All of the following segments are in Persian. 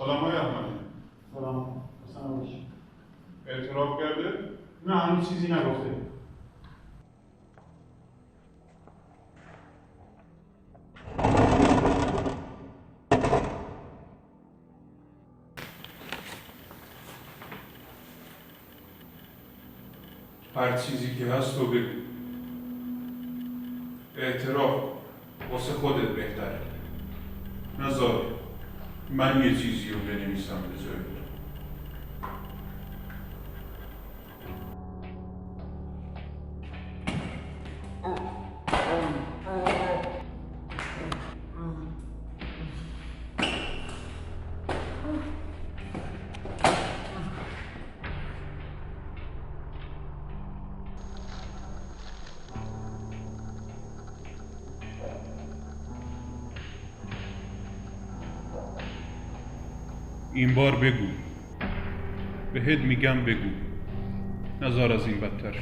سلام های احمدی. سلام. سلام باشه. اعتراف کرده؟ نه هنوز چیزی نگفته. هر چیزی که هست تو بگو. اعتراف واسه خودت بهتره. نذار من یه چیزی رو بنویسم به جای تو. این بار بگو. بهت میگم بگو. نذار از این بدتر شه.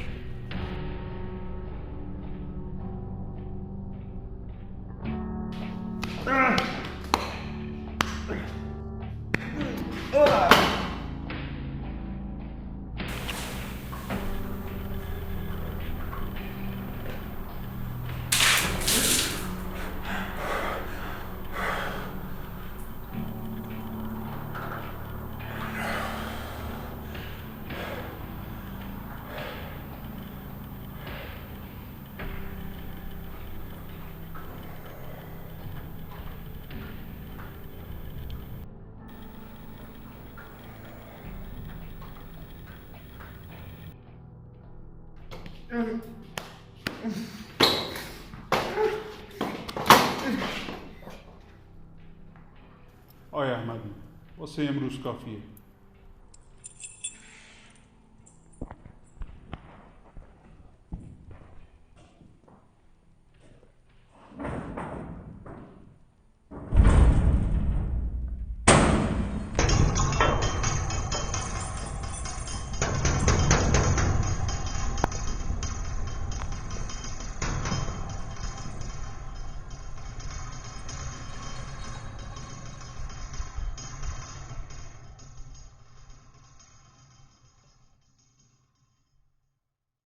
آقای احمدی، واسه امروز کافیه.